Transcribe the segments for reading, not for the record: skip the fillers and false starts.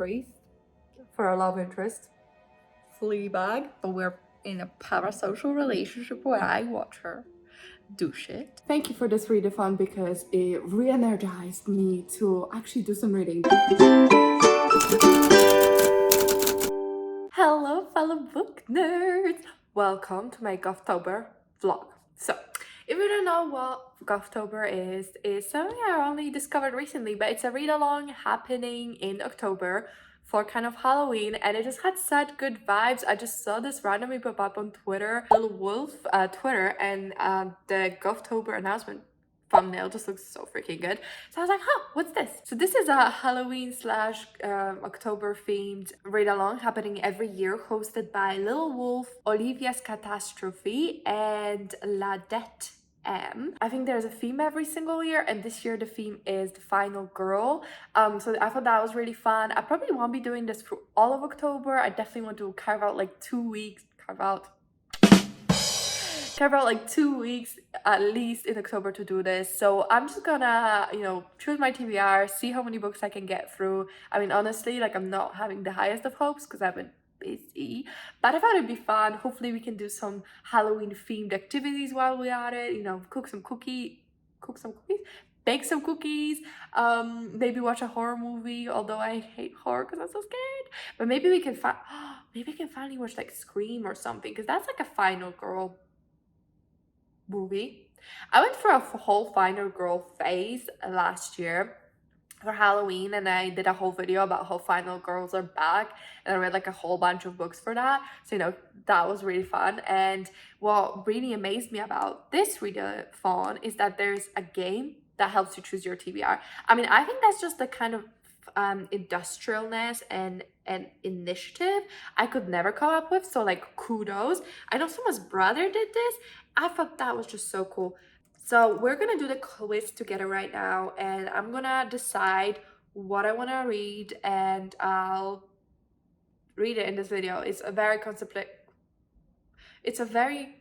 priest for a love interest, Fleabag, but we're in a parasocial relationship where I watch her do shit. Thank you for this readathon because it re-energized me to actually do some reading. Hello fellow book nerds! Welcome to my Gothtober vlog. So, if you don't know what Gothtober is something I only discovered recently, but it's a read-along happening in October for kind of Halloween, and it just had such good vibes. I just saw this randomly pop up on Twitter, Little Wolf Twitter, and the Gothtober announcement thumbnail just looks so freaking good. So I was like, huh, what's this? So this is a Halloween slash October themed read along happening every year, hosted by Little Wolf, Olivia's Catastrophe, and La Dette M. I think there's a theme every single year, and this year the theme is the Final Girl. So I thought that was really fun. I probably won't be doing this for all of October. I definitely want to carve out like 2 weeks, carve out like 2 weeks at least in October to do this. So I'm just gonna, choose my TBR, see how many books I can get through. I mean, honestly, like, I'm not having the highest of hopes because I've been busy, but I thought it'd be fun. Hopefully we can do some Halloween themed activities while we're at it, cook some cookies, bake some cookies, maybe watch a horror movie, although I hate horror because I'm so scared. But maybe we can finally watch like Scream or something, because that's like a Final Girl movie. I went for a whole Final Girl phase last year for Halloween, and I did a whole video about how Final Girls are back, and I read like a whole bunch of books for that. So that was really fun. And what really amazed me about this readathon is that there's a game that helps you choose your TBR. I mean, I think that's just the kind of industrialness and initiative I could never come up with, so like kudos. I know someone's brother did this. I thought that was just so cool. So we're gonna do the quiz together right now, and I'm gonna decide what I want to read, and I'll read it in this video. It's a very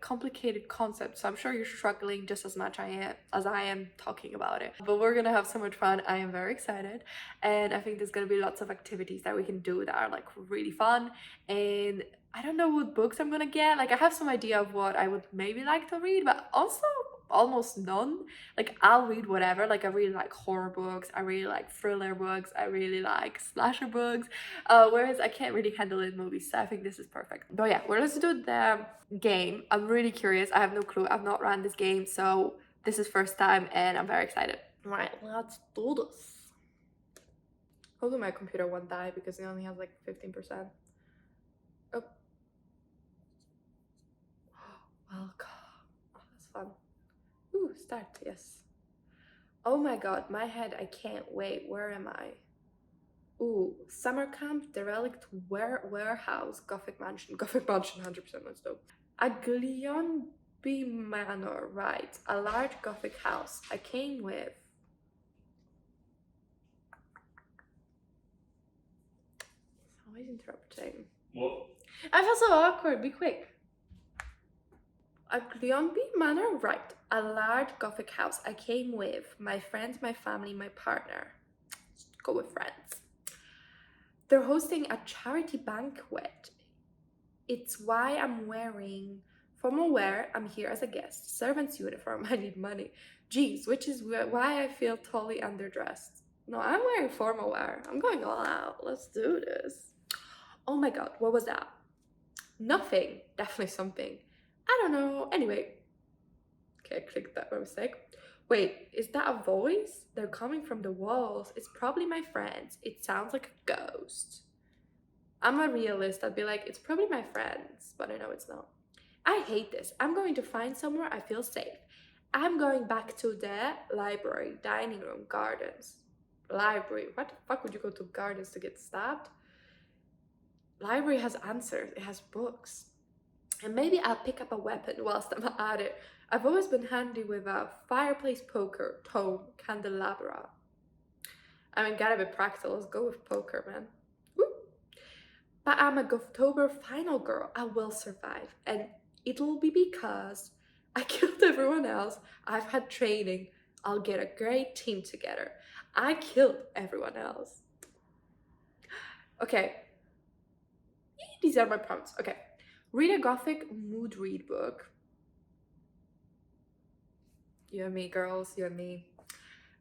complicated concept, so I'm sure you're struggling just as much as I am talking about it. But we're gonna have so much fun. I am very excited, and I think there's gonna be lots of activities that we can do that are like really fun. And I don't know what books I'm gonna get. Like, I have some idea of what I would maybe like to read, but also almost none. Like, I'll read whatever. Like, I really like horror books, I really like thriller books, I really like slasher books, whereas I can't really handle it in movies, so I think this is perfect. But yeah, let's do the game. I'm really curious. I have no clue. I've not run this game, so this is first time, and I'm very excited. Right, let's do this. Hopefully my computer won't die because it only has like 15%. Oh, welcome. Oh, that's fun. Ooh, start, yes. Oh my god, my head, I can't wait. Where am I? Ooh, summer camp, derelict warehouse, Gothic mansion, 100%, let's do. Aglionby Manor, right, a large Gothic house. I came with. It's always interrupting. What? I feel so awkward, be quick. Aglionby Manor, right, a large Gothic house. I came with my friends, my family, my partner. Go with friends. They're hosting a charity banquet. It's why I'm wearing formal wear. I'm here as a guest. Servant's uniform. I need money. Geez, which is why I feel totally underdressed. No, I'm wearing formal wear. I'm going all out. Let's do this. Oh my god, what was that? Nothing. Definitely something. I don't know. Anyway. Okay, I clicked that by mistake. Wait, is that a voice? They're coming from the walls. It's probably my friends. It sounds like a ghost. I'm a realist. I'd be like, it's probably my friends, but I know it's not. I hate this. I'm going to find somewhere I feel safe. I'm going back to the library, dining room, gardens. Library. What the fuck would you go to gardens to get stabbed? Library has answers. It has books. And maybe I'll pick up a weapon whilst I'm at it. I've always been handy with a fireplace, poker, tome, candelabra. I mean, gotta be practical. Let's go with poker, man. Woo. But I'm a Gothtober Final Girl. I will survive. And it'll be because I killed everyone else. I've had training. I'll get a great team together. I killed everyone else. Okay, these are my prompts. Okay, read a gothic mood read book. You and me, girls, you and me.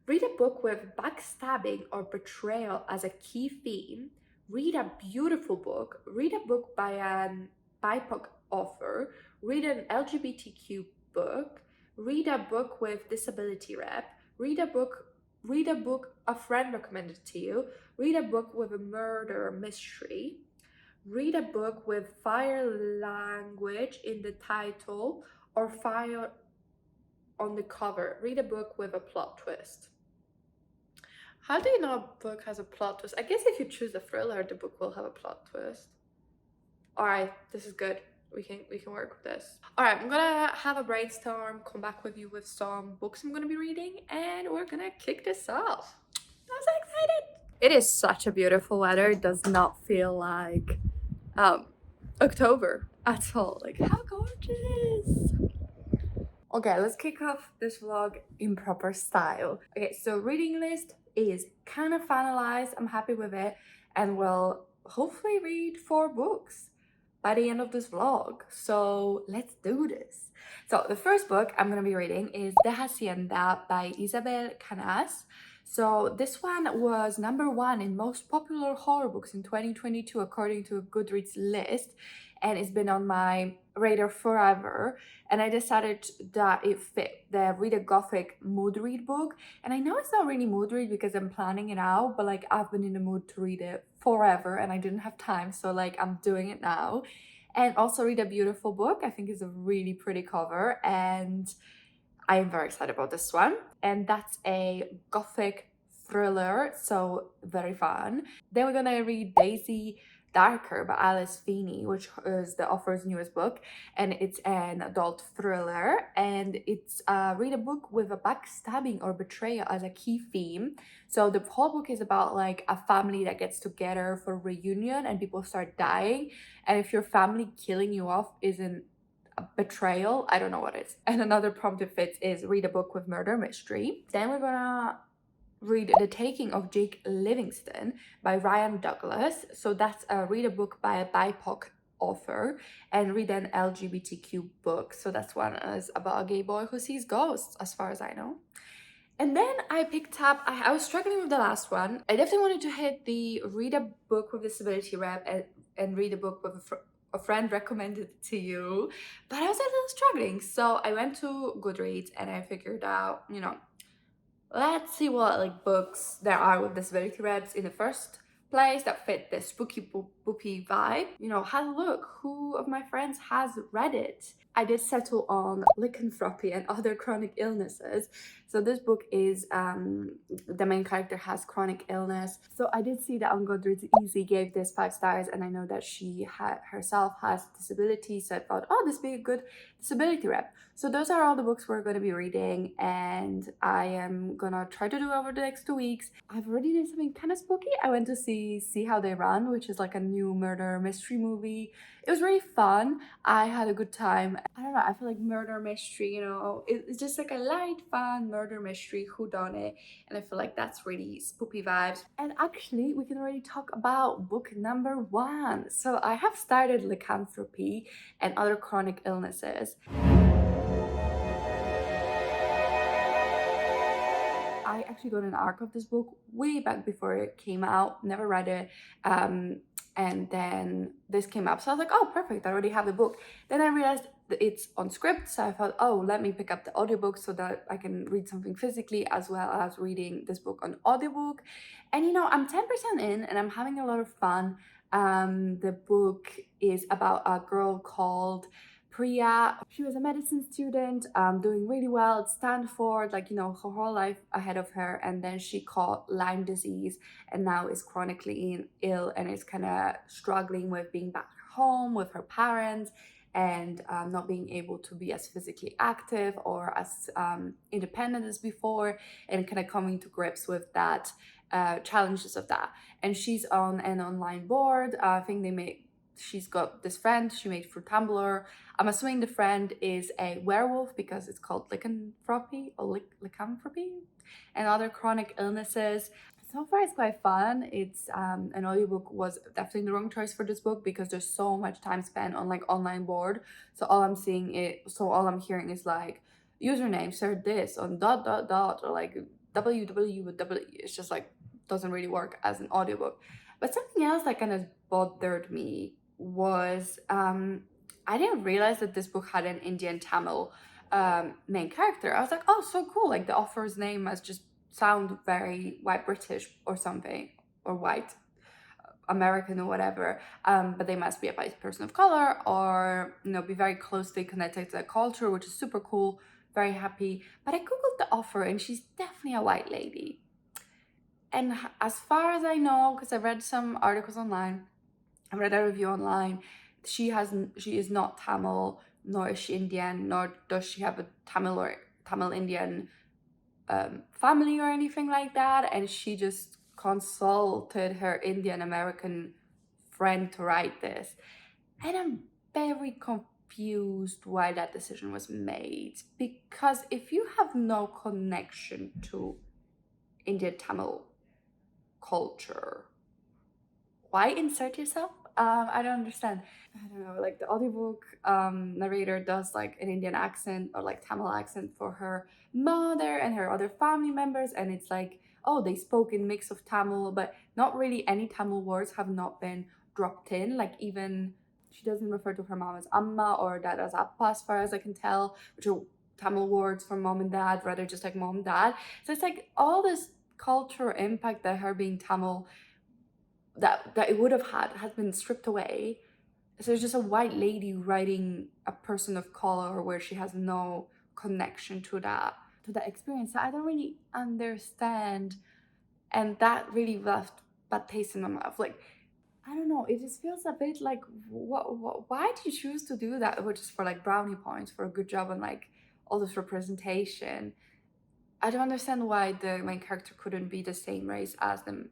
Read a book with backstabbing or betrayal as a key theme. Read a beautiful book. Read a book by an BIPOC author. Read an LGBTQ book. Read a book with disability rep. Read a book. Read a book a friend recommended to you. Read a book with a murder mystery. Read a book with fire language in the title or fire on the cover. Read a book with a plot twist. How do you know a book has a plot twist? I guess if you choose a thriller, the book will have a plot twist. All right, this is good. We can work with this. All right, I'm gonna have a brainstorm, come back with you with some books I'm gonna be reading, and we're gonna kick this off. I'm so excited. It is such a beautiful weather. It does not feel like October at all. Like, how gorgeous. Okay, let's kick off this vlog in proper style. Okay, so reading list is kind of finalized. I'm happy with it, and we'll hopefully read 4 books by the end of this vlog. So let's do this. So the first book I'm gonna be reading is The Hacienda by Isabel Canas. So this one was #1 in most popular horror books in 2022 according to a Goodreads list, and it's been on my radar forever. And I decided that it fit the read a gothic mood read book. And I know it's not really mood read because I'm planning it out, but like I've been in the mood to read it forever and I didn't have time, so like I'm doing it now. And also read a beautiful book. I think it's a really pretty cover and I'm very excited about this one. And that's a gothic thriller, so very fun. Then we're gonna read Daisy Darker by Alice Feeney, which is the author's newest book, and it's an adult thriller, and it's read a book with a backstabbing or betrayal as a key theme. So the whole book is about like a family that gets together for a reunion and people start dying, and if your family killing you off isn't a betrayal, I don't know what it is. And another prompt it fits is read a book with murder mystery. Then we're gonna read The Taking of Jake Livingstone by Ryan Douglas. So that's a read a book by a BIPOC author, and read an LGBTQ book. So that's one is about a gay boy who sees ghosts, as far as I know. And then I picked up, I was struggling with the last one. I definitely wanted to hit the read a book with disability rep and read a book with a friend recommended it to you, but I was a little struggling. So I went to Goodreads and I figured out, you know, let's see what like books there are with disability reps in the first place that fit the spooky boopy vibe. You know, had a look who of my friends has read it. I did settle on lycanthropy and other chronic illnesses. So this book is the main character has chronic illness. So I did see that on Goodreads Easy gave this 5 stars, and I know that she herself has disability, so I thought, oh, this would be a good disability rep. So those are all the books we're going to be reading, and I am gonna try to do over the next 2 weeks. I've already done something kind of spooky. I went to see How They Run, which is like a new murder mystery movie. It was really fun. I had a good time. I don't know, I feel like murder mystery, you know, it's just like a light, fun murder mystery, whodunit, and I feel like that's really spooky vibes. And actually, we can already talk about book #1. So I have started Lycanthropy and Other Chronic Illnesses. I actually got an arc of this book way back before it came out, never read it. And then this came up, so I was like, oh, perfect, I already have the book. Then I realized that it's on script, so I thought, oh, let me pick up the audiobook so that I can read something physically as well as reading this book on audiobook. And you know, I'm 10% in and I'm having a lot of fun. The book is about a girl called Priya. She was a medicine student, doing really well at Stanford, like, you know, her whole life ahead of her, and then she caught Lyme disease and now is chronically ill and is kind of struggling with being back home with her parents and not being able to be as physically active or as independent as before, and kind of coming to grips with that challenges of that. And she's on an online board. I think she's got this friend she made through Tumblr. I'm assuming the friend is a werewolf because it's called lycanthropy or lycanthropy and other chronic illnesses. So far it's quite fun. It's an audiobook was definitely the wrong choice for this book because there's so much time spent on like online board. So all I'm hearing is like username, search this on dot dot dot or like www. It's just like doesn't really work as an audiobook. But something else that kind of bothered me was I didn't realize that this book had an Indian Tamil main character. I was like, oh, so cool. Like the author's name must just sound very white British or something, or white American or whatever. But they must be a white person of color or, be very closely connected to the culture, which is super cool. Very happy. But I Googled the author and she's definitely a white lady. And as far as I know, because I read some articles online, I read a review online, she is not Tamil, nor is she Indian, nor does she have a Tamil Indian family or anything like that. And she just consulted her Indian American friend to write this. And I'm very confused why that decision was made. Because if you have no connection to Indian Tamil culture, why insert yourself? I don't understand. I don't know, like the audiobook narrator does like an Indian accent or like Tamil accent for her mother and her other family members, and it's like, oh, they spoke in mix of Tamil, but not really any Tamil words have not been dropped in. Like even she doesn't refer to her mom as Amma or dad as Appa, as far as I can tell, which are Tamil words for mom and dad, rather just like mom and dad. So it's like all this cultural impact that her being Tamil that it would have had has been stripped away. So it's just a white lady writing a person of color where she has no connection to that experience. So I don't really understand, and that really left bad taste in my mouth. Like I don't know, it just feels a bit like why did you choose to do that? Which is for like brownie points for a good job on like all this representation. I don't understand why the main character couldn't be the same race as the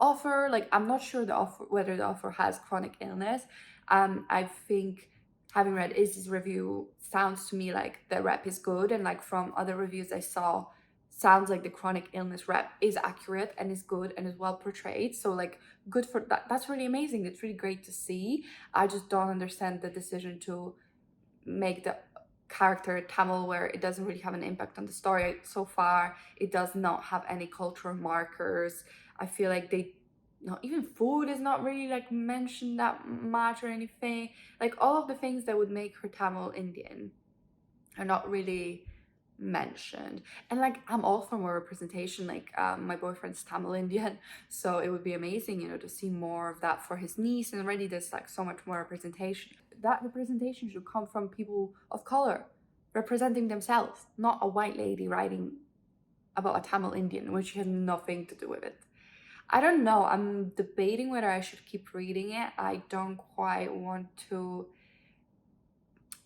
author. Like, I'm not sure whether the author has chronic illness. I think having read Izzy's review sounds to me like the rep is good, and like from other reviews I saw, sounds like the chronic illness rep is accurate and is good and is well portrayed. So like, good for that. That's really amazing. It's really great to see. I just don't understand the decision to make the character Tamil where it doesn't really have an impact on the story so far. It does not have any cultural markers. I feel like even food is not really like mentioned that much or anything. Like all of the things that would make her Tamil Indian are not really mentioned. And like I'm all for more representation. Like my boyfriend's Tamil Indian, so it would be amazing, to see more of that for his niece. And already there's like so much more representation. That representation should come from people of color representing themselves, not a white lady writing about a Tamil Indian, which has nothing to do with it. I don't know. I'm debating whether I should keep reading it. I don't quite want to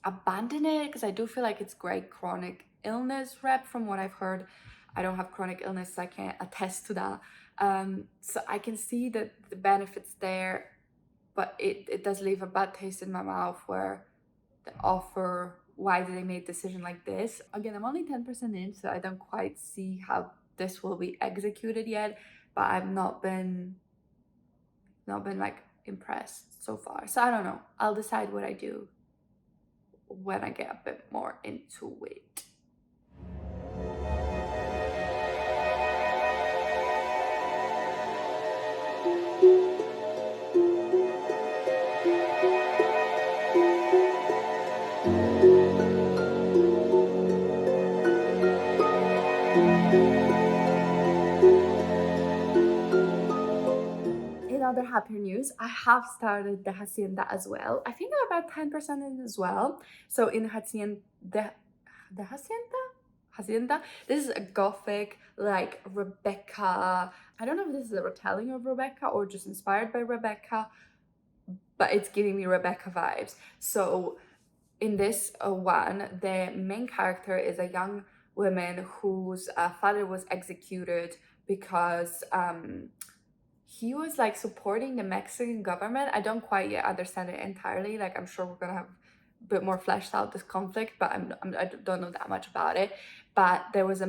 abandon it because I do feel like it's great chronic illness rep from what I've heard. I don't have chronic illness, so I can't attest to that. So I can see that the benefits there, but it does leave a bad taste in my mouth where the author, why did they make a decision like this? Again, I'm only 10% in, so I don't quite see how this will be executed yet, but I've not been like impressed so far. So I don't know. I'll decide what I do when I get a bit more into it. In other happier news, I have started the Hacienda as well. I think I'm about 10% in as well. So in Hacienda, the Hacienda, this is a gothic, like Rebecca. I don't know if this is a retelling of Rebecca or just inspired by Rebecca, but it's giving me Rebecca vibes. So in this one, the main character is a young woman whose father was executed because he was like supporting the Mexican government. I don't quite yet understand it entirely. Like I'm sure we're gonna have a bit more fleshed out this conflict, but I don't know that much about it. But there was a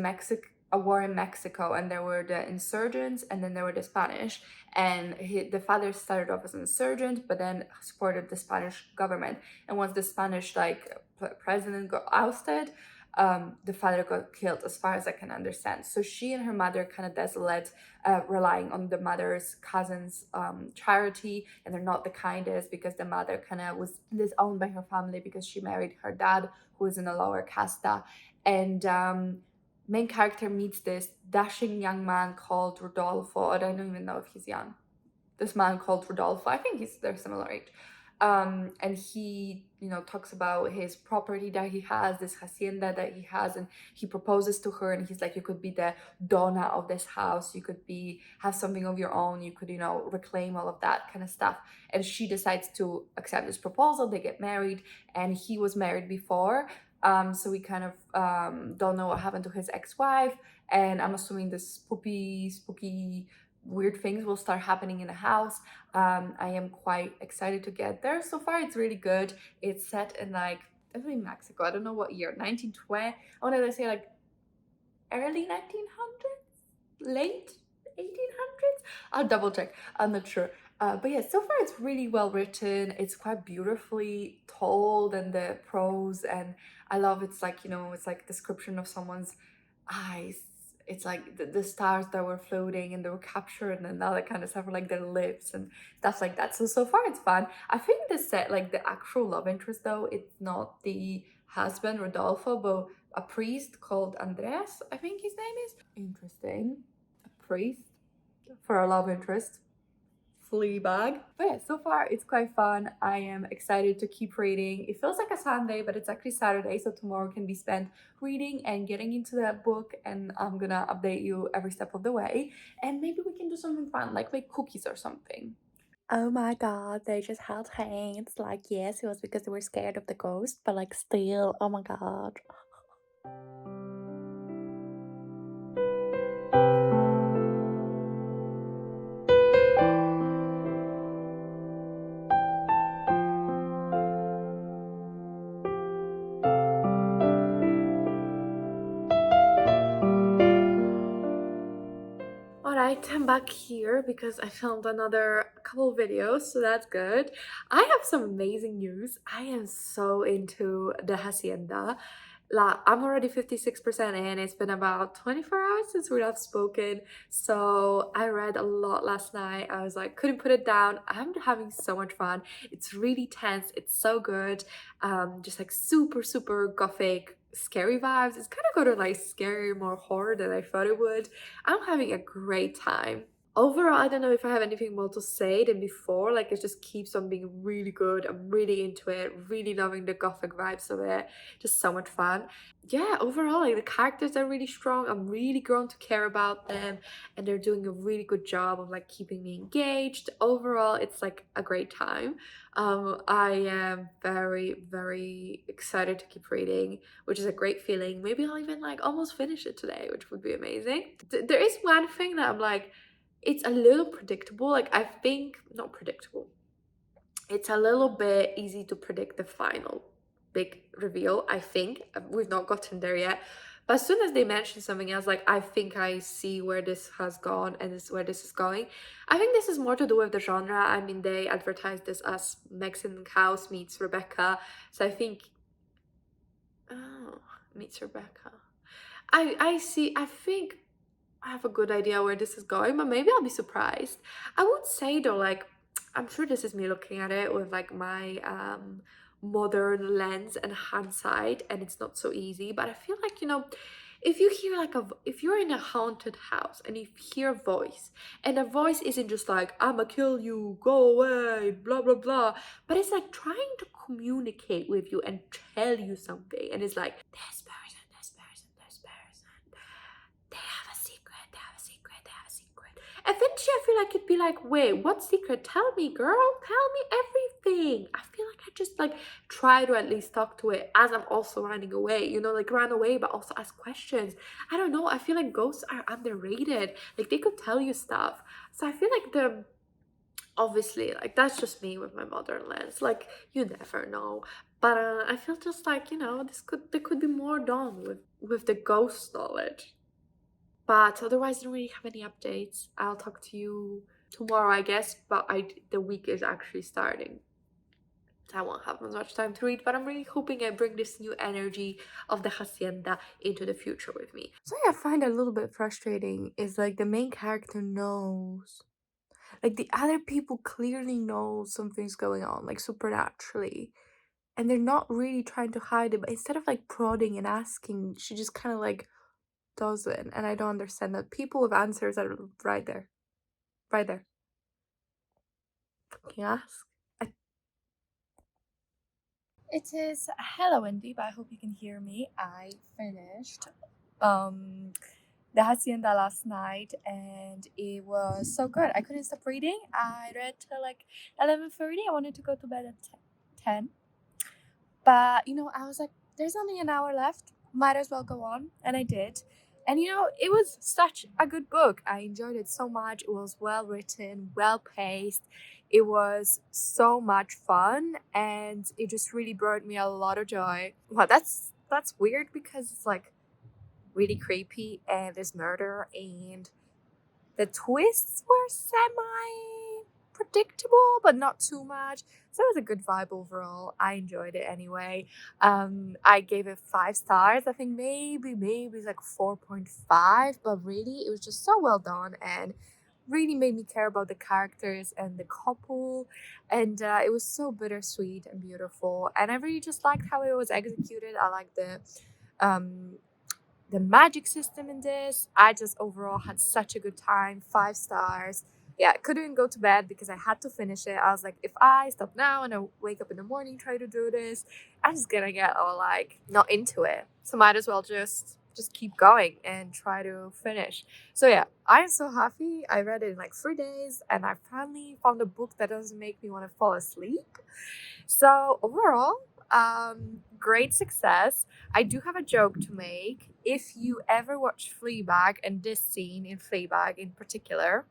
a war in Mexico, and there were the insurgents and then there were the Spanish, and the father started off as an insurgent but then supported the Spanish government, and once the Spanish president got ousted, the father got killed, as far as I can understand. So she and her mother kind of desolate, relying on the mother's cousin's charity, and they're not the kindest because the mother kind of was disowned by her family because she married her dad, who was in a lower casta. And main character meets this dashing young man called Rodolfo. I don't even know if he's young. This man called Rodolfo, I think they're similar age. And he, talks about his property that he has, this hacienda that he has, and he proposes to her, and he's like, you could be the donna of this house, you could have something of your own, you could, reclaim all of that kind of stuff. And she decides to accept this proposal. They get married, and he was married before, so we kind of don't know what happened to his ex-wife, and I'm assuming this spooky weird things will start happening in the house. I am quite excited to get there. So far, it's really good. It's set in definitely Mexico. I don't know what year, 1920. I wanted to say early 1900s, late 1800s. I'll double check. I'm not sure. But yeah, so far it's really well written. It's quite beautifully told, and the prose, and I love it's description of someone's eyes. It's the stars that were floating and they were captured, and all that kind of stuff, or their lips and stuff like that. So far it's fun. I think the set, the actual love interest though, it's not the husband Rodolfo, but a priest called Andreas, I think his name is. Interesting. A priest for a love interest. Fleabag. But yeah, so far it's quite fun. I am excited to keep reading. It feels like a Sunday, but it's actually Saturday, so tomorrow can be spent reading and getting into that book, and I'm gonna update you every step of the way, and maybe we can do something fun, like make cookies or something. Oh my god, they just held hands. Yes, it was because they were scared of the ghost, but still, oh my god. Alright, I'm back here because I filmed another couple videos, so that's good. I have some amazing news. I am so into the Hacienda. I'm already 56% in. It's been about 24 hours since we have spoken. So I read a lot last night. I was couldn't put it down. I'm having so much fun. It's really tense. It's so good. Just super, super gothic, scary vibes. It's kind of got a scarier, more horror than I thought it would. I'm having a great time. Overall, I don't know if I have anything more to say than before. It just keeps on being really good. I'm really into it, really loving the gothic vibes of it. Just so much fun. Yeah, overall, the characters are really strong. I'm really grown to care about them, and they're doing a really good job of keeping me engaged. Overall, it's a great time. I am very, very excited to keep reading, which is a great feeling. Maybe I'll even almost finish it today, which would be amazing. There is one thing that I'm it's a little predictable. I think, not predictable. It's a little bit easy to predict the final big reveal, I think. We've not gotten there yet. But as soon as they mention something else, I think I see where this has gone and where this is going. I think this is more to do with the genre. I mean, they advertise this as Mexican House meets Rebecca. So I think, oh, meets Rebecca. I see, I think I have a good idea where this is going, but maybe I'll be surprised. I would say though, I'm sure this is me looking at it with my modern lens and hindsight, and it's not so easy. But I feel if you hear if you're in a haunted house and you hear a voice, and the voice isn't just I'ma kill you, go away, blah blah blah, but it's trying to communicate with you and tell you something, and it's this person, this person, this person, they have a secret, they have a secret, they have a secret. Eventually, I feel it'd be wait, what secret? Tell me, girl, tell me everything. I feel I just try to at least talk to it as I'm also running away, run away, but also ask questions. I don't know, I feel ghosts are underrated. They could tell you stuff. So I feel obviously, that's just me with my modern lens. You never know. But I feel just there could be more done with the ghost knowledge. But otherwise, I don't really have any updates. I'll talk to you tomorrow, I guess. But the week is actually starting. I won't have as much time to read, but I'm really hoping I bring this new energy of the Hacienda into the future with me. Something I find a little bit frustrating is like the main character knows. Like the other people clearly know something's going on, like supernaturally. And they're not really trying to hide it, but instead of like prodding and asking, she just kind of like does it. And I don't understand that. People with answers are right there. Right there. Fucking ask. It is hella windy, but I hope you can hear me. I finished the Hacienda last night and it was so good. I couldn't stop reading. I read till like 11:30. I wanted to go to bed at 10. But I was like, there's only an hour left. Might as well go on. And I did. And it was such a good book. I enjoyed it so much. It was well written, well paced. It was so much fun and it just really brought me a lot of joy. Well, that's weird because it's like really creepy and there's murder and the twists were semi predictable, but not too much. So it was a good vibe overall. I enjoyed it anyway. I gave it 5 stars. I think maybe it's like 4.5, but really it was just so well done and really made me care about the characters and the couple. And it was so bittersweet and beautiful. And I really just liked how it was executed. I liked um the magic system in this. I just overall had such a good time. 5 stars. Yeah, I couldn't go to bed because I had to finish it. I was like, if I stop now and I wake up in the morning try to do this, I'm just gonna get all like not into it. So might as well just keep going and try to finish. So yeah, I'm so happy. I read it in like 3 days and I finally found a book that doesn't make me want to fall asleep. So overall, great success. I do have a joke to make. If you ever watch Fleabag and this scene in Fleabag in particular.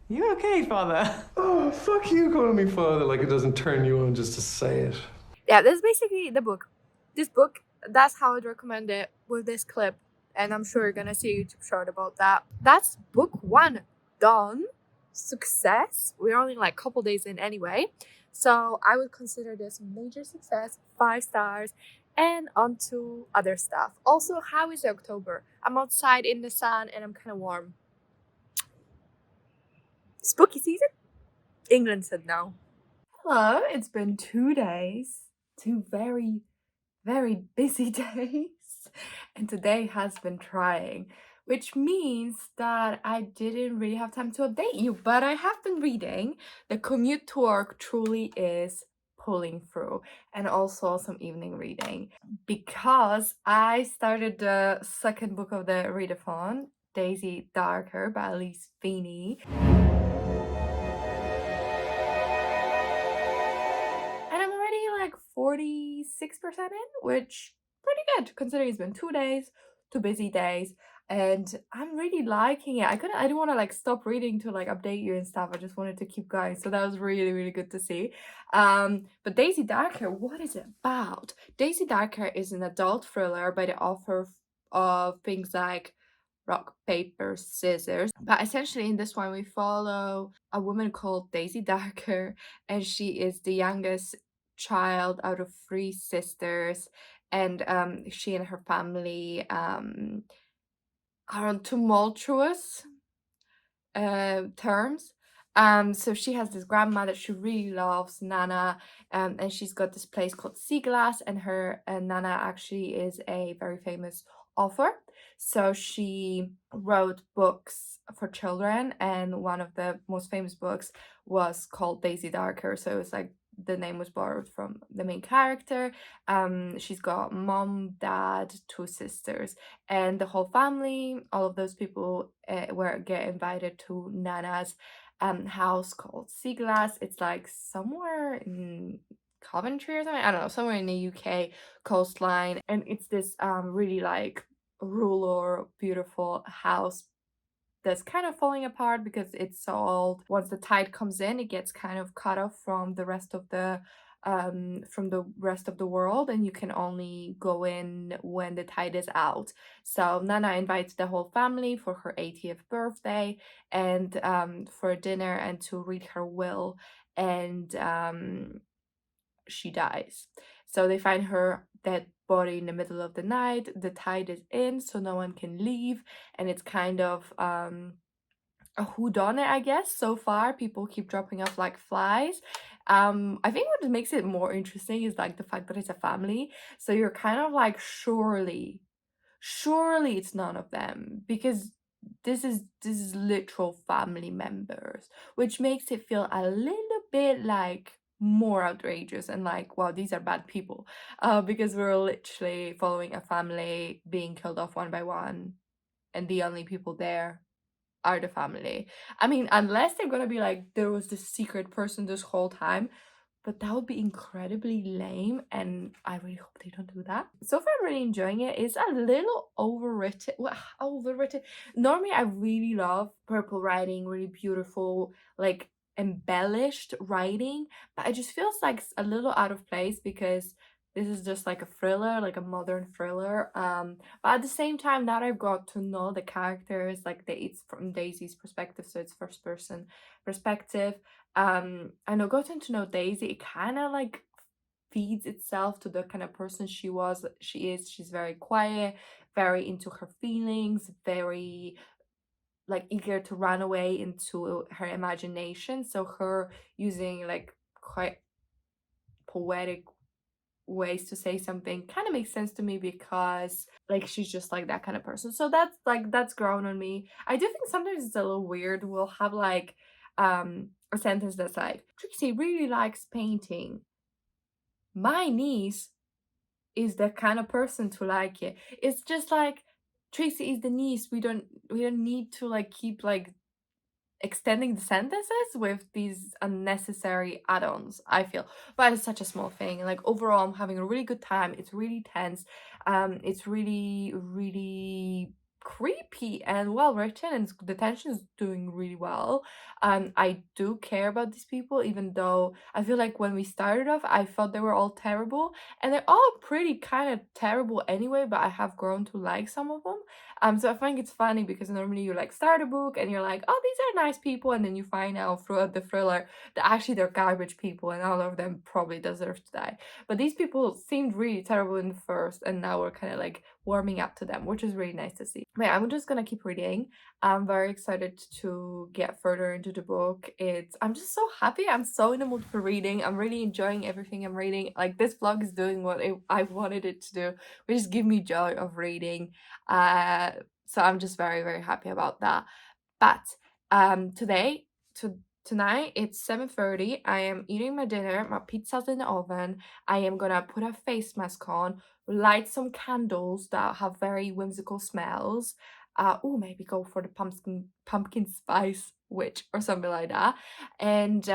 You okay, father? Oh, fuck you calling me father like it doesn't turn you on just to say it. Yeah, that's basically the book. This book, that's how I'd recommend it with this clip. And I'm sure you're gonna see a YouTube short about that. That's book 1 done. Success. We're only like a couple days in anyway. So I would consider this a major success, 5 stars. And on to other stuff. Also, how is October? I'm outside in the sun and I'm kind of warm. Spooky season? England said no. Hello, it's been 2 days. 2 very, very busy days. And today has been trying, which means that I didn't really have time to update you, but I have been reading. The commute to work truly is pulling through, and also some evening reading because I started the second book of the readathon, Daisy Darker by Elise Feeney. And I'm already like 46% in, which pretty good considering it's been 2 days, 2 busy days, and I'm really liking it. I didn't want to like stop reading to like update you and stuff. I just wanted to keep going. So that was really, really good to see. But Daisy Darker, what is it about? Daisy Darker is an adult thriller by the author of things like Rock, Paper, Scissors. But essentially in this one we follow a woman called Daisy Darker, and she is the youngest child out of 3 sisters, and she and her family are on tumultuous terms. So she has this grandma that she really loves, Nana, and she's got this place called Sea Glass, and her Nana actually is a very famous author. So she wrote books for children, and one of the most famous books was called Daisy Darker. So it's like the name was borrowed from the main character. She's got mom, dad, 2 sisters, and the whole family. All of those people get invited to Nana's house called Sea Glass. It's like somewhere in Coventry or something. I don't know, somewhere in the UK coastline, and it's this really like rural, beautiful house that's kind of falling apart because it's so old. Once the tide comes in, it gets kind of cut off from the rest of the from the rest of the world, and you can only go in when the tide is out. So Nana invites the whole family for her 80th birthday and for dinner and to read her will, and she dies. So they find her dead body in the middle of the night. The tide is in, so no one can leave, and it's kind of a whodunit, I guess. So far, people keep dropping off like flies. I think what makes it more interesting is like the fact that it's a family. So you're kind of like, surely it's none of them, because this is literal family members, which makes it feel a little bit like more outrageous and like, wow, these are bad people, because we're literally following a family being killed off one by one, and the only people there are the family. I mean, unless they're gonna be like, there was this secret person this whole time, but that would be incredibly lame, and I really hope they don't do that. So far, I'm really enjoying it. It's a little overwritten. Well, overwritten. Normally, I really love purple writing, really beautiful, like embellished writing, but it just feels like a little out of place because this is just like a thriller, like a modern thriller. But at the same time, now that I've got to know the characters, like it's from Daisy's perspective, so it's first person perspective. I know gotten to know Daisy, it kind of like feeds itself to the kind of person she is. She's very quiet, very into her feelings, very like eager to run away into her imagination. So her using like quite poetic ways to say something kind of makes sense to me, because like she's just like that kind of person. So that's grown on me. I do think sometimes it's a little weird. We'll have like a sentence that's like, Tracy really likes painting. My niece is the kind of person to like it. It's just like, Tracy is the niece. We don't need to like keep like extending the sentences with these unnecessary add-ons, I feel. But it's such a small thing. Like overall, I'm having a really good time. It's really tense. It's really, really creepy and well written, and the tension is doing really well. I do care about these people, even though I feel like when we started off, I thought they were all terrible, and they're all pretty kind of terrible anyway, but I have grown to like some of them. So I think it's funny because normally you like start a book and you're like, oh, these are nice people, and then you find out throughout the thriller that actually they're garbage people and all of them probably deserve to die. But these people seemed really terrible in the first, and now we're kind of like warming up to them, which is really nice to see. But yeah, I'm just gonna keep reading. I'm very excited to get further into the book. I'm just so happy. I'm so in the mood for reading. I'm really enjoying everything I'm reading. Like this vlog is doing what I wanted it to do, which is give me joy of reading. So I'm just very, very happy about that. But tonight it's 7:30. I am eating my dinner. My pizza's in the oven. I am gonna put a face mask on, light some candles that have very whimsical smells. Maybe go for the pumpkin spice witch or something like that, and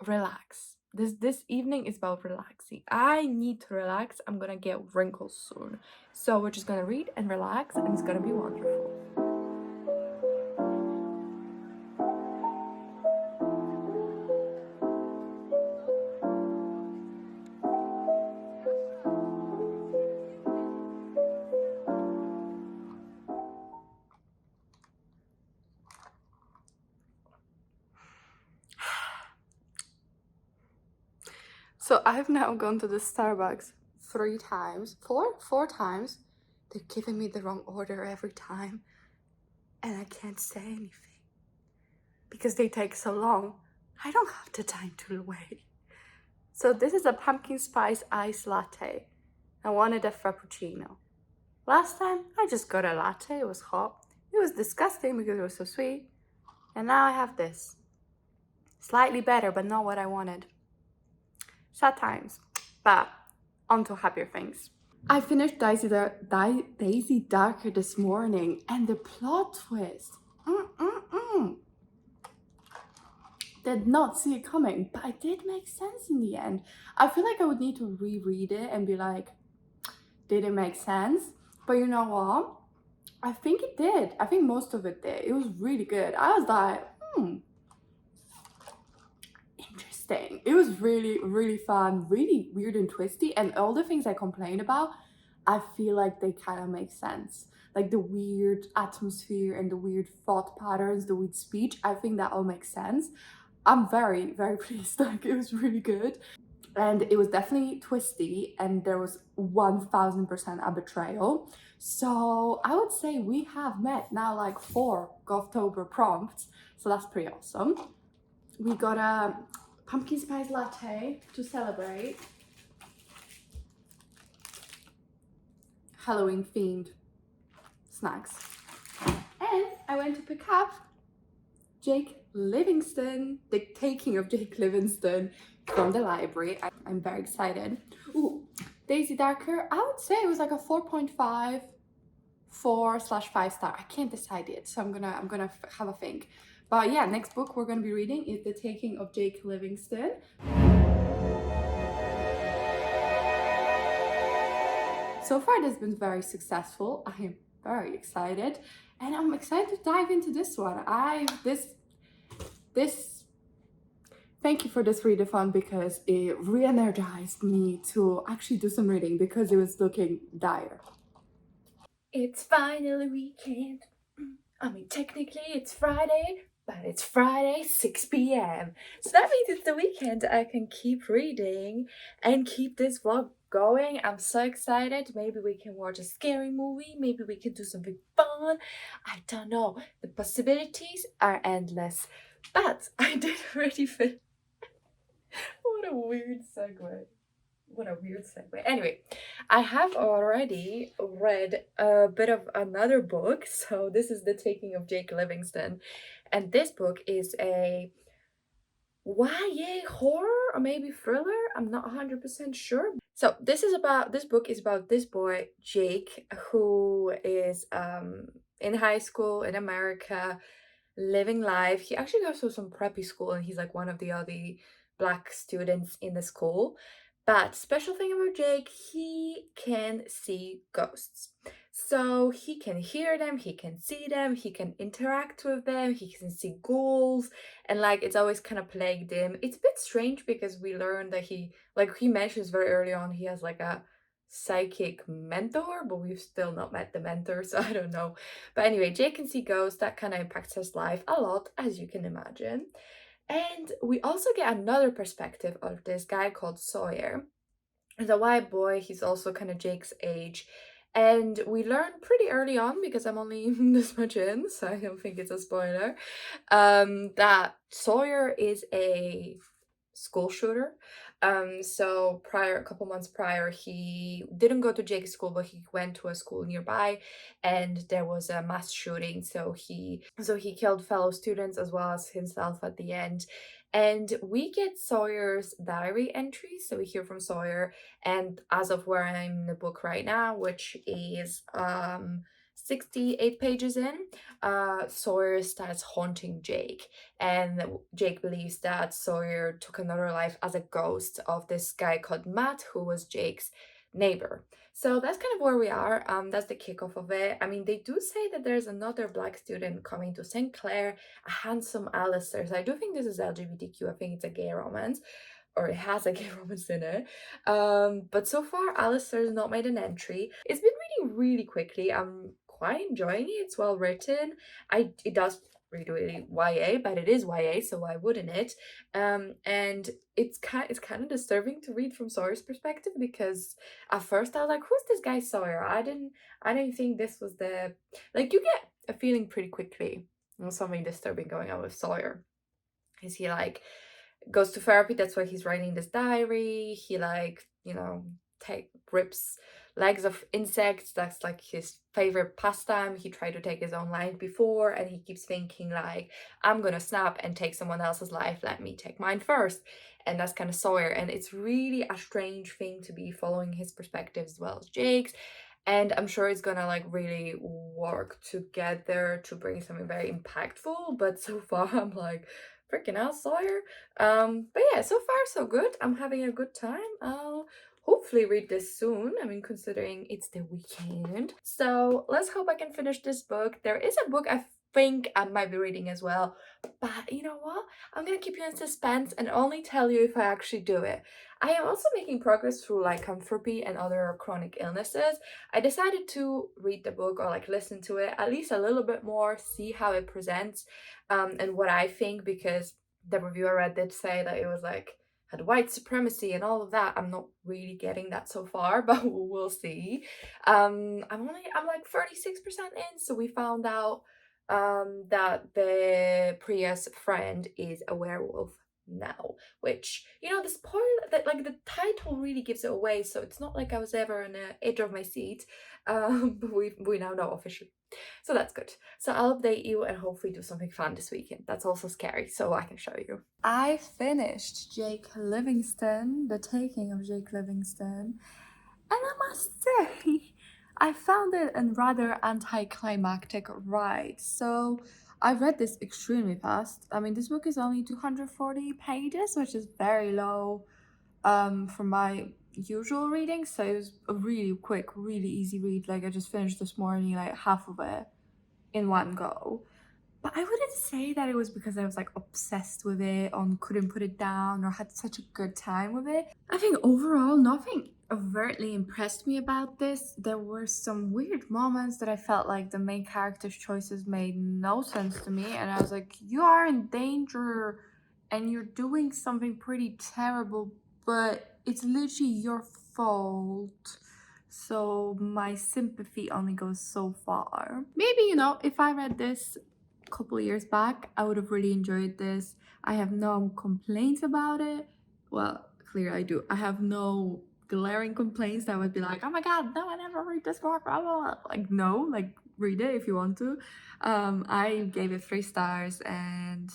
relax. This evening is about relaxing. I need to relax. I'm gonna get wrinkles soon. So we're just gonna read and relax, and it's gonna be wonderful. So I've now gone to the Starbucks 4 times. They're giving me the wrong order every time, and I can't say anything because they take so long. I don't have the time to wait. So this is a pumpkin spice iced latte. I wanted a frappuccino. Last time I just got a latte. It was hot. It was disgusting because it was so sweet. And now I have this. Slightly better, but not what I wanted. Sad times, but on to happier things. I finished Daisy Darker this morning, and the plot twist. Did not see it coming, but it did make sense in the end. I feel like I would need to reread it and be like, did it make sense? But you know what? I think it did. I think most of it did. It was really good. I was like, interesting. staying. It was really, really fun, really weird and twisty, and all the things I complained about, I feel like they kind of make sense. Like the weird atmosphere and the weird thought patterns, the weird speech, I think that all makes sense. I'm very, very pleased. Like, it was really good. And it was definitely twisty, and there was 1000% a betrayal. So I would say we have met now like 4 Gothtober prompts. So that's pretty awesome. We got a pumpkin spice latte to celebrate. Halloween themed snacks. And I went to pick up Jake Livingstone, the taking of Jake Livingstone from the library. I'm very excited. Ooh, Daisy Darker, I would say it was like a 4.5, 4/5 star. I can't decide yet, so I'm gonna have a think. But yeah, next book we're gonna be reading is The Taking of Jake Livingstone. So far, this has been very successful. I am very excited, and I'm excited to dive into this one. Thank you for this readathon, because it re-energized me to actually do some reading because it was looking dire. It's finally weekend. I mean, technically it's Friday, but it's Friday 6 p.m. So that means it's the weekend. I can keep reading and keep this vlog going. I'm so excited. Maybe we can watch a scary movie. Maybe we can do something fun. I don't know. The possibilities are endless. But I did already finish. What a weird segue. What a weird segue. Anyway, I have already read a bit of another book. So this is The Taking of Jake Livingstone. And this book is a YA horror or maybe thriller. I'm not 100% sure. So this book is about this boy, Jake, who is in high school in America, living life. He actually goes to some preppy school, and he's like one of the other Black students in the school. But special thing about Jake, he can see ghosts. So he can hear them, he can see them, he can interact with them, he can see ghouls, and like it's always kind of plagued him. It's a bit strange because we learned that he mentions very early on he has like a psychic mentor, but we've still not met the mentor, so I don't know. But anyway, Jake can see ghosts. That kind of impacts his life a lot, as you can imagine. And we also get another perspective of this guy called Sawyer. He's a white boy. He's also kind of Jake's age. And we learn pretty early on, because I'm only this much in, so I don't think it's a spoiler, that Sawyer is a school shooter. So a couple months prior, he didn't go to Jake's school, but he went to a school nearby, and there was a mass shooting. So he killed fellow students as well as himself at the end. And we get Sawyer's diary entries. So we hear from Sawyer, and as of where I'm in the book right now, which is 68 pages in, Sawyer starts haunting Jake, and Jake believes that Sawyer took another life as a ghost of this guy called Matt, who was Jake's neighbor. So that's kind of where we are. That's the kickoff of it. I mean, they do say that there's another Black student coming to St. Clair, a handsome Alistair. So I do think this is LGBTQ. I think it's a gay romance, or it has a gay romance in it. But so far, Alistair's not made an entry. It's been reading really quickly. I'm quite enjoying it. It's well written. It does read really YA, but it is YA, so why wouldn't it? And it's kind of disturbing to read from Sawyer's perspective, because at first I was like, who's this guy Sawyer? I didn't think this was the, like, you get a feeling pretty quickly there's something disturbing going on with Sawyer. Is he like goes to therapy? That's why he's writing this diary. He rips legs of insects. That's like his favorite pastime. He tried to take his own life before, and he keeps thinking like, I'm gonna snap and take someone else's life, let me take mine first. And that's kind of Sawyer, and it's really a strange thing to be following his perspective as well as Jake's. And I'm sure it's gonna like really work together to bring something very impactful, but so far I'm like, freaking out, Sawyer. But yeah, so far so good. I'm having a good time. I'll hopefully read this soon. I mean, considering it's the weekend. So let's hope I can finish this book. There is a book I think I might be reading as well. But you know what? I'm gonna keep you in suspense and only tell you if I actually do it. I am also making progress through lycanthropy and other chronic illnesses. I decided to read the book or like listen to it at least a little bit more, see how it presents, and what I think, because the review I read did say that it was like had white supremacy and all of that. I'm not really getting that so far, but we'll see. I'm like 36% in, so we found out that the Priya's friend is a werewolf now, which, you know, the spoiler, that like the title really gives it away, so it's not like I was ever on the edge of my seat. But we now know officially, so that's good. So I'll update you and hopefully do something fun this weekend. That's also scary, so I can show you. I finished Jake Livingstone, The Taking of Jake Livingstone, and I must say, I found it a rather anticlimactic ride. So I read this extremely fast. I mean, this book is only 240 pages, which is very low for my usual reading. So it was a really quick, really easy read. Like I just finished this morning, like half of it in one go. But I wouldn't say that it was because I was like obsessed with it or couldn't put it down or had such a good time with it. I think overall nothing overtly impressed me about this. There were some weird moments that I felt like the main character's choices made no sense to me, and I was like, you are in danger and you're doing something pretty terrible, but it's literally your fault. So my sympathy only goes so far. Maybe, you know, if I read this a couple of years back, I would have really enjoyed this. I have no complaints about it. Well, clearly I do. I have no glaring complaints that would be like, oh my god, no, I never read this book, blah, blah, blah. Like, no, like, read it if you want to. I gave it 3 stars and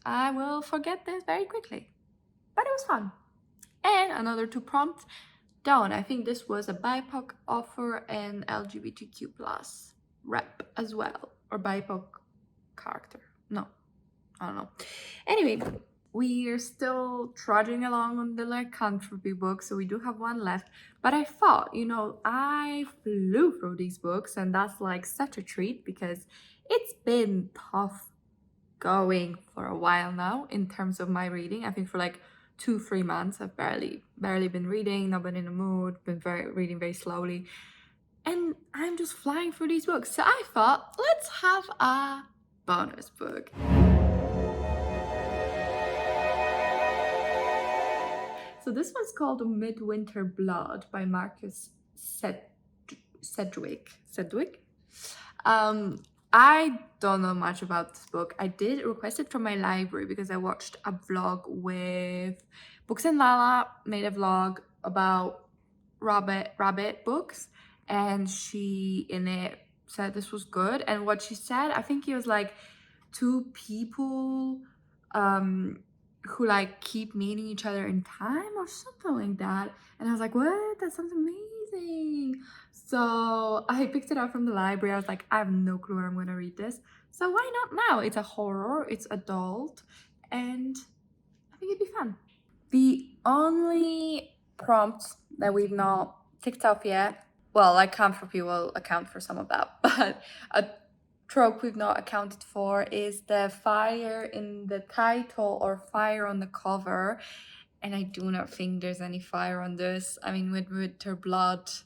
I will forget this very quickly. But it was fun. And another 2 prompts. Down, I think this was a BIPOC offer and LGBTQ plus rep as well, or BIPOC character. No, I don't know. Anyway, we are still trudging along on the Lycanthropy book, so we do have one left. But I thought, you know, I flew through these books, and that's like such a treat because it's been tough going for a while now in terms of my reading. I think for like 2-3 months I've barely been reading, not been in the mood, been reading very slowly, and I'm just flying through these books. So I thought, let's have a bonus book. So this one's called Midwinterblood by Marcus Sedgwick. I don't know much about this book. I did request it from my library because I watched a vlog with Books and Lala made a vlog about rabbit books, and she in it said this was good. And what she said, I think it was like 2 people who like keep meeting each other in time or something like that. And I was like, what? That sounds amazing. So I picked it up from the library. I was like, I have no clue when I'm gonna read this. So why not now? It's a horror, it's adult, and I think it'd be fun. The only prompts that we've not ticked off yet, well, lycanthropy will account for some of that, but a trope we've not accounted for is the fire in the title or fire on the cover. And I do not think there's any fire on this. I mean, with Midwinterblood,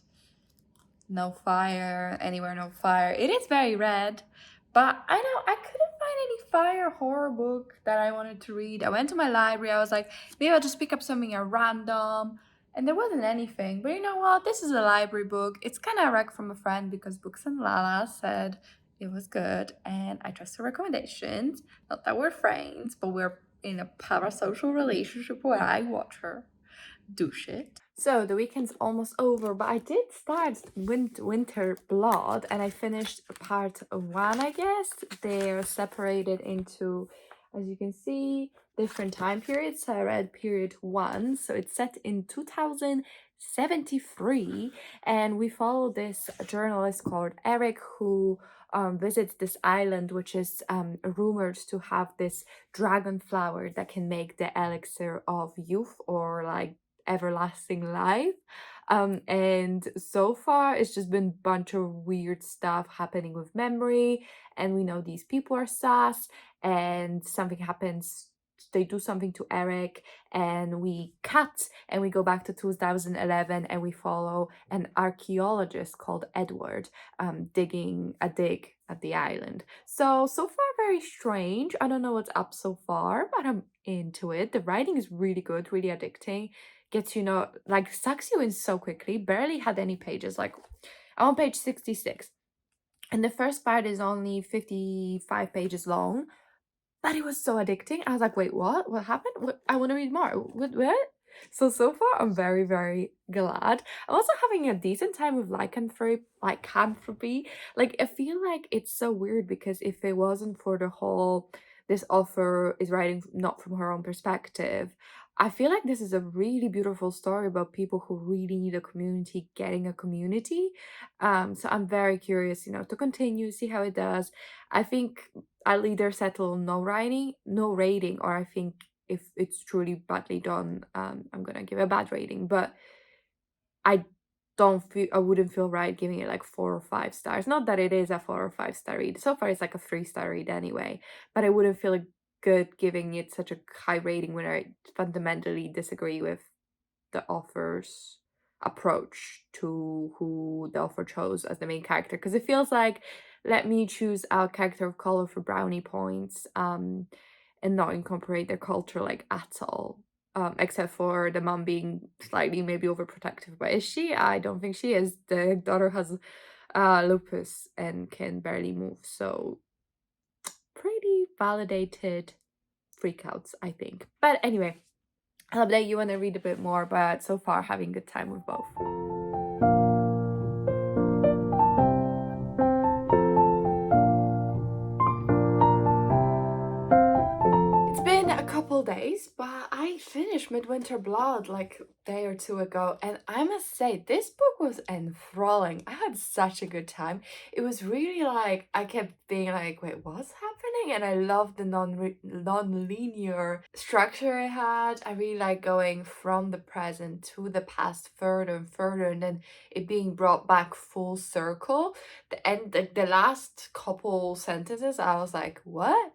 no fire, anywhere no fire. It is very red, but I couldn't find any fire horror book that I wanted to read. I went to my library, I was like, maybe I'll just pick up something at random, and there wasn't anything. But you know what, this is a library book. It's kind of a rec from a friend because Books and Lala said it was good, and I trust her recommendations. Not that we're friends, but we're in a parasocial relationship where I watch her do shit. So the weekend's almost over, but I did start Winterblood and I finished part 1, I guess. They're separated into, as you can see, different time periods. So I read period 1, so it's set in 2073, and we follow this journalist called Eric who visits this island, which is rumored to have this dragon flower that can make the elixir of youth, or like everlasting life. And so far it's just been a bunch of weird stuff happening with memory, and we know these people are sus, and something happens, they do something to Eric, and we cut and we go back to 2011 and we follow an archaeologist called Edward digging a dig at the island. So far very strange. I don't know what's up so far, but I'm into it. The writing is really good, really addicting, gets you know, like sucks you in so quickly. Barely had any pages. Like I'm on page 66 and the first part is only 55 pages long, but it was so addicting. I was like, wait, what happened? I want to read more. What? So far I'm very, very glad. I'm also having a decent time with lycanthropy. Like I feel like it's so weird because if it wasn't for the whole this author is writing not from her own perspective, I feel like this is a really beautiful story about people who really need a community getting a community. So I'm very curious, you know, to continue, see how it does. I think I'll either settle no writing, no rating, or I think if it's truly badly done, I'm gonna give a bad rating. But I I wouldn't feel right giving it like 4 or 5 stars. Not that it is a 4 or 5 star read. So far it's like a 3-star read anyway. But I wouldn't feel good giving it such a high rating when I fundamentally disagree with the author's approach to who the author chose as the main character, because it feels like, let me choose a character of color for brownie points and not incorporate their culture like at all, except for the mom being slightly maybe overprotective. But is she? I don't think she is. The daughter has lupus and can barely move, so pretty validated freakouts, I think. But anyway, I'll update you when I read a bit more, but so far having a good time with both. It's been a couple days, but I finished Midwinterblood like a day or two ago, and I must say this book was enthralling. I had such a good time. It was really like I kept being like, wait, what's happening? And I loved the non-linear structure it had. I really like going from the present to the past further and further, and then it being brought back full circle. The last couple sentences, I was like, what?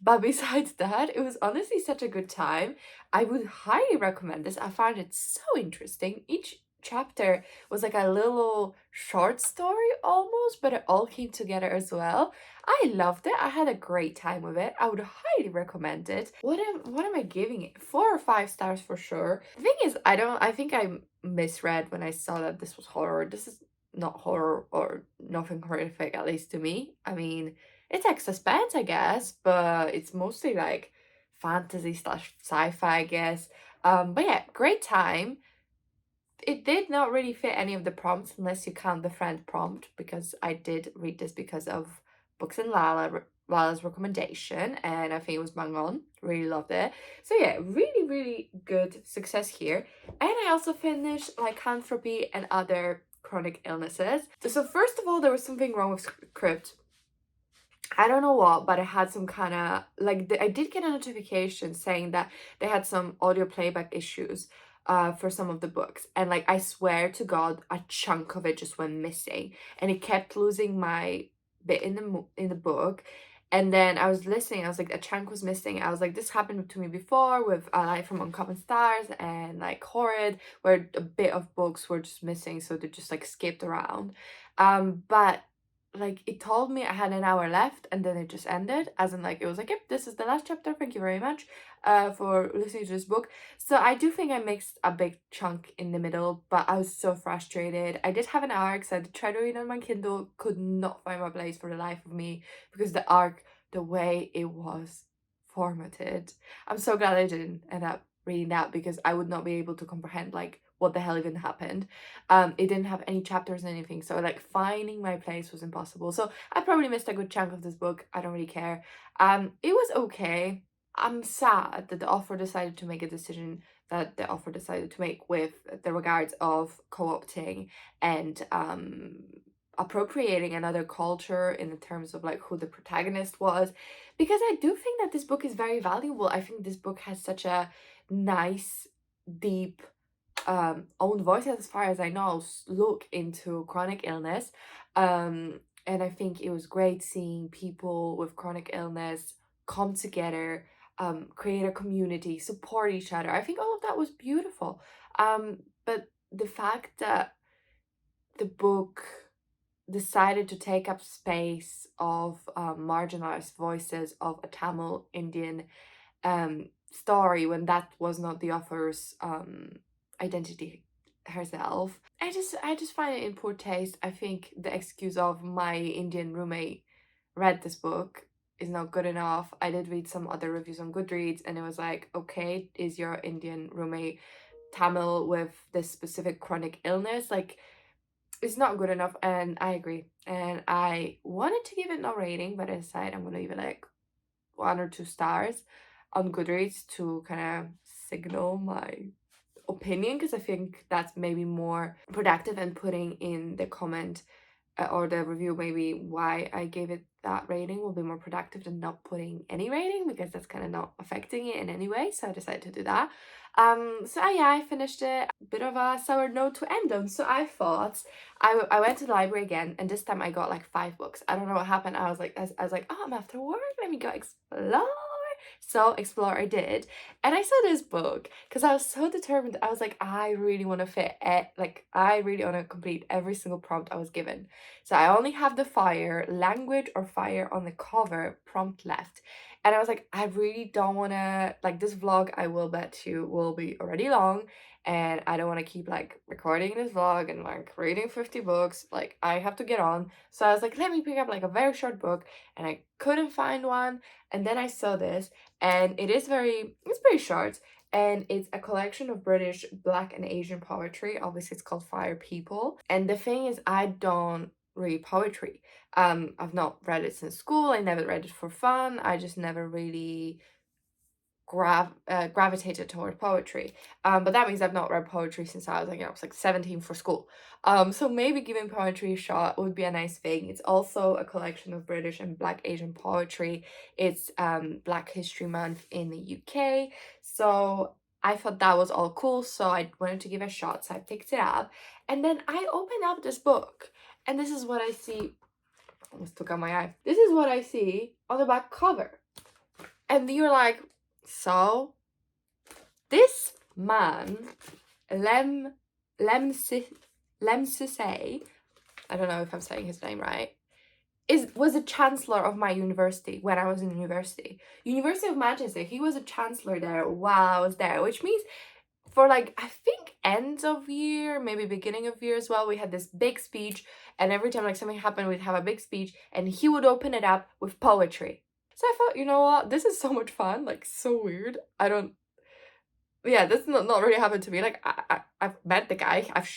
But besides that, it was honestly such a good time. I would highly recommend this. I found it so interesting. Each chapter was like a little short story almost, but it all came together as well. I loved it. I had a great time with it. I would highly recommend it. What am I giving it? 4 or 5 stars for sure. The thing is, I think I misread when I saw that this was horror. This is not horror or nothing horrific, at least to me. I mean, it's like suspense, I guess, but it's mostly like fantasy slash sci-fi, I guess. But yeah, great time. It did not really fit any of the prompts unless you count the friend prompt, because I did read this because of Books and Lala's recommendation, and I think it was bang on. Really loved it. So yeah, really, really good success here. And I also finished Lycanthropy and Other Chronic Illnesses. So first of all, there was something wrong with script. I don't know what, but I had some kind of like I did get a notification saying that they had some audio playback issues for some of the books, and like I swear to God, a chunk of it just went missing, and it kept losing my bit in the book. And then I was listening, I was like, a chunk was missing. I was like, this happened to me before with Life from Uncommon Stars and like Horrid, where a bit of books were just missing, so they just like skipped around. But like it told me I had an hour left, and then it just ended, as in like it was like, yep, this is the last chapter, thank you very much for listening to this book. So I do think I mixed a big chunk in the middle, but I was so frustrated. I did have an arc, so I did try to read on my Kindle, could not find my place for the life of me, because the arc, the way it was formatted, I'm so glad I didn't end up reading that, because I would not be able to comprehend like what the hell even happened. It didn't have any chapters or anything, so like finding my place was impossible. So I probably missed a good chunk of this book. I don't really care. It was okay. I'm sad that the author decided to make a decision that the author decided to make with the regards of co-opting and appropriating another culture in the terms of like who the protagonist was, because I do think that this book is very valuable. I think this book has such a nice, deep own voices, as far as I know, look into chronic illness. And I think it was great seeing people with chronic illness come together, create a community, support each other. I think all of that was beautiful. But the fact that the book decided to take up space of marginalized voices of a Tamil Indian story when that was not the author's identity herself. I just find it in poor taste. I think the excuse of my Indian roommate read this book is not good enough. I did read some other reviews on Goodreads and it was like, okay, is your Indian roommate Tamil with this specific chronic illness? Like, it's not good enough, and I agree. And I wanted to give it no rating, but I decided I'm gonna leave it like 1 or 2 stars on Goodreads to kind of signal my opinion, because I think that's maybe more productive, and putting in the comment or the review maybe why I gave it that rating will be more productive than not putting any rating, because that's kind of not affecting it in any way. So I decided to do that. So yeah, I finished it. Bit of a sour note to end on. So I thought I went to the library again, and this time I got like 5 books. I don't know what happened. I was like, oh, I'm after work, let me go explore. So explore I did, and I saw this book because I was so determined. I was like, I really want to fit it, like I really want to complete every single prompt I was given. So I only have the fire, language or fire on the cover prompt left. And I was like, I really don't want to, like, this vlog, I will bet you, will be already long. And I don't want to keep, like, recording this vlog and, like, reading 50 books. Like, I have to get on. So I was like, let me pick up, like, a very short book. And I couldn't find one. And then I saw this. And it's pretty short. And it's a collection of British Black and Asian poetry. Obviously, it's called Fire People. And the thing is, I don't read poetry. I've not read it since school. I never read it for fun. I just never really gravitated toward poetry. But that means I've not read poetry since I was like 17 for school. So maybe giving poetry a shot would be a nice thing. It's also a collection of British and Black Asian poetry. It's Black History Month in the UK. So I thought that was all cool, so I wanted to give it a shot, so I picked it up. And then I opened up this book, and this is what I see. Almost took out my eye. This is what I see on the back cover. And you're like, so this man, Lemsisay, I don't know if I'm saying his name right, was a chancellor of my university when I was in university. University of Manchester, he was a chancellor there while I was there, which means for like, I think end of year, maybe beginning of year as well, we had this big speech, and every time like something happened, we'd have a big speech, and he would open it up with poetry. So I thought, you know what, this is so much fun, like so weird. This not really happened to me. Like I've met the guy, I've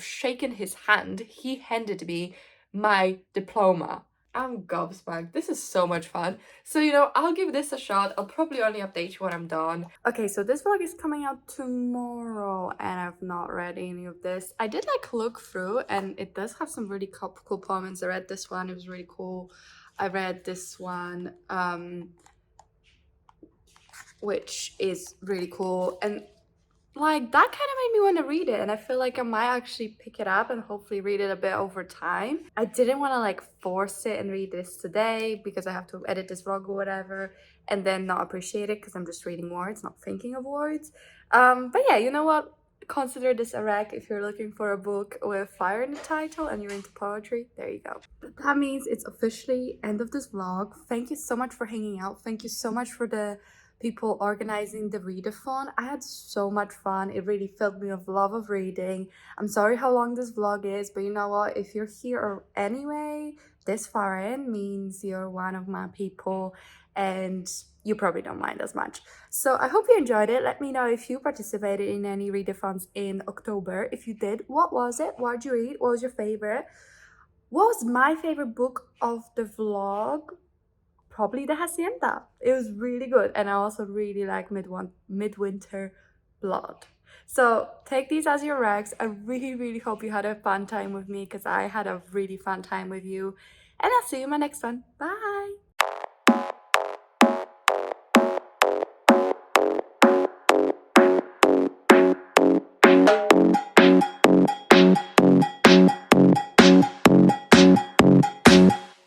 shaken his hand, he handed me my diploma. I'm gobsmacked. This is so much fun. So, I'll give this a shot. I'll probably only update you when I'm done. Okay, so this vlog is coming out tomorrow, and I've not read any of this. I did like look through, and it does have some really cool poems. I read this one, it was really cool. I read this one, which is really cool, and like that kind of made me want to read it, and I feel like I might actually pick it up and hopefully read it a bit over time. I didn't want to like force it and read this today because I have to edit this vlog or whatever, and then not appreciate it because I'm just reading words, not thinking of words. But yeah, you know what? Consider this a rec if you're looking for a book with fire in the title and you're into poetry. There you go. But that means it's officially end of this vlog. Thank you so much for hanging out. Thank you so much for the people organizing the readathon. I had so much fun. It really filled me with love of reading. I'm sorry how long this vlog is, but you know what? If you're here anyway, this far in means you're one of my people, and you probably don't mind as much. So I hope you enjoyed it. Let me know if you participated in any readathons in October. If you did, what was it? What did you read? What was your favorite? What was my favorite book of the vlog? Probably the Hacienda. It was really good, and I also really like Midwinterblood. So take these as your recs. I really hope you had a fun time with me, because I had a really fun time with you, and I'll see you in my next one. Bye.